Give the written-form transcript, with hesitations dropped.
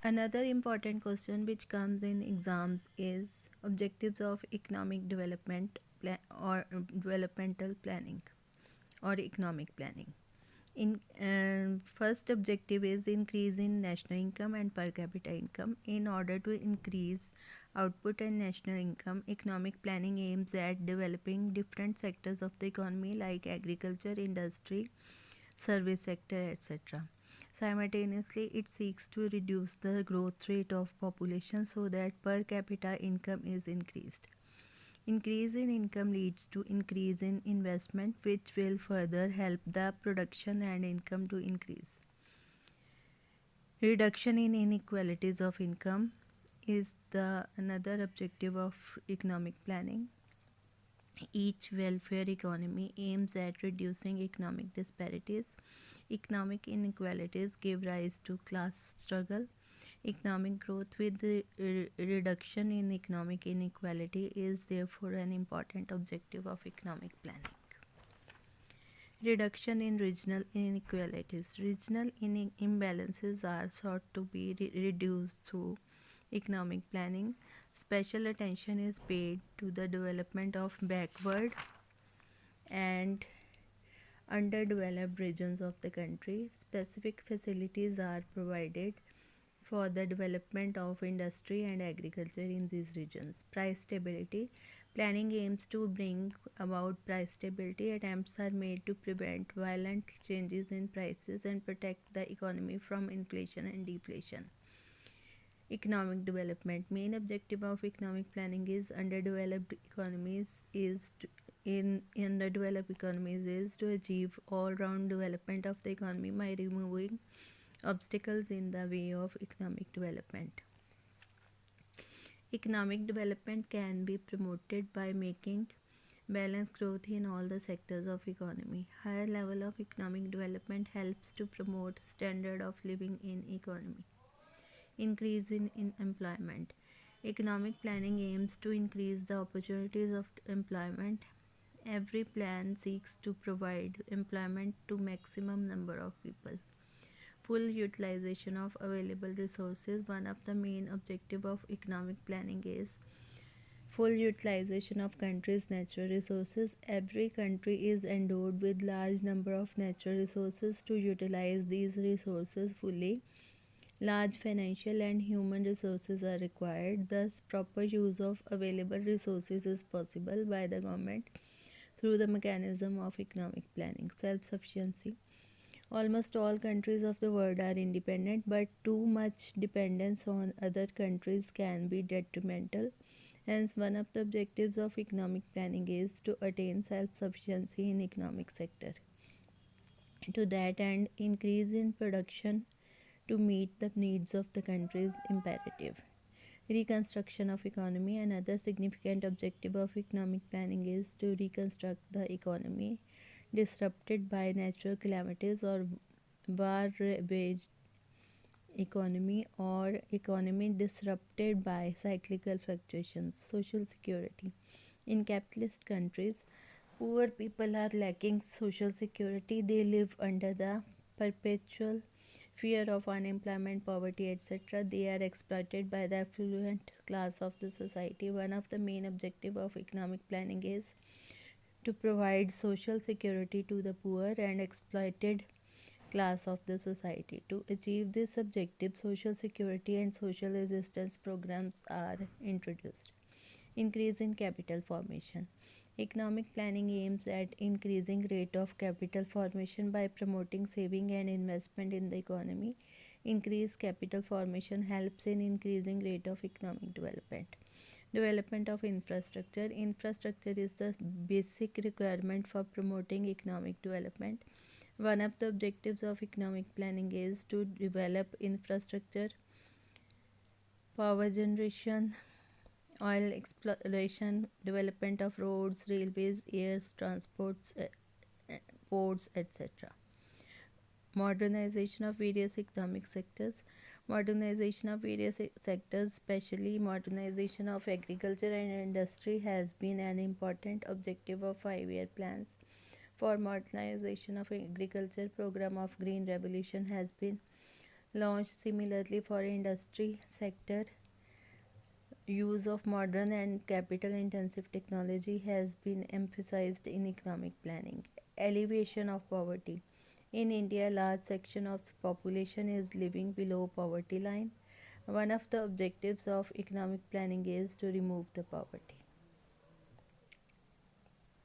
Another important question which comes in exams is objectives of economic development or developmental planning or economic planning. In first objective is increase in national income and per capita income. In order to increase output and national income, economic planning aims at developing different sectors of the economy like agriculture, industry, service sector, etc. Simultaneously, it seeks to reduce the growth rate of population so that per capita income is increased. Increase in income leads to increase in investment, which will further help the production and income to increase. Reduction in inequalities of income is the another objective of economic planning. Each welfare economy aims at reducing economic disparities. Economic inequalities give rise to class struggle. Economic growth with the reduction in economic inequality is therefore an important objective of economic planning. Reduction in regional inequalities. Regional imbalances are sought to be reduced through economic planning. Special attention is paid to the development of backward and underdeveloped regions of the country. Specific facilities are provided for the development of industry and agriculture in these regions. Price stability. Planning aims to bring about price stability. Attempts are made to prevent violent changes in prices and protect the economy from inflation and deflation. Economic development. Main objective of economic planning is underdeveloped economies is to, in underdeveloped economies is to achieve all-round development of the economy by removing obstacles in the way of economic development. Economic development can be promoted by making balanced growth in all the sectors of economy. Higher level of economic development helps to promote standard of living in economy. Increase in employment. Economic planning aims to increase the opportunities of employment. Every plan seeks to provide employment to maximum number of people. Full utilization of available resources. One of the main objectives of economic planning is full utilization of country's natural resources. Every country is endowed with large number of natural resources. To utilize these resources fully, large financial and human resources are required. Thus, proper use of available resources is possible by the government through the mechanism of economic planning. Self-sufficiency. Almost all countries of the world are independent, but too much dependence on other countries can be detrimental. Hence, one of the objectives of economic planning is to attain self-sufficiency in economic sector. To that end, increase in production to meet the needs of the country is imperative. Reconstruction of economy. Another significant objective of economic planning is to reconstruct the economy disrupted by natural calamities or war ravaged economy or economy disrupted by cyclical fluctuations. Social security. In capitalist countries, poor people are lacking social security. They live under the perpetual fear of unemployment, poverty, etc. They are exploited by the affluent class of the society. One of the main objectives of economic planning is to provide social security to the poor and exploited class of the society. To achieve this objective, social security and social assistance programs are introduced. Increase in capital formation. Economic planning aims at increasing rate of capital formation by promoting saving and investment in the economy. Increased capital formation helps in increasing rate of economic development. Development of infrastructure. Infrastructure is the basic requirement for promoting economic development. One of the objectives of economic planning is to develop infrastructure, power generation, oil exploration, development of roads, railways, airs, transports, ports, etc. Modernization of various economic sectors. Modernization of various sectors, especially modernization of agriculture and industry, has been an important objective of 5-year plans. For modernization of agriculture, program of Green Revolution has been launched. Similarly, for industry sector, use of modern and capital intensive technology has been emphasized in economic planning. Elevation of poverty. In India, a large section of the population is living below poverty line. One of the objectives of economic planning is to remove the poverty.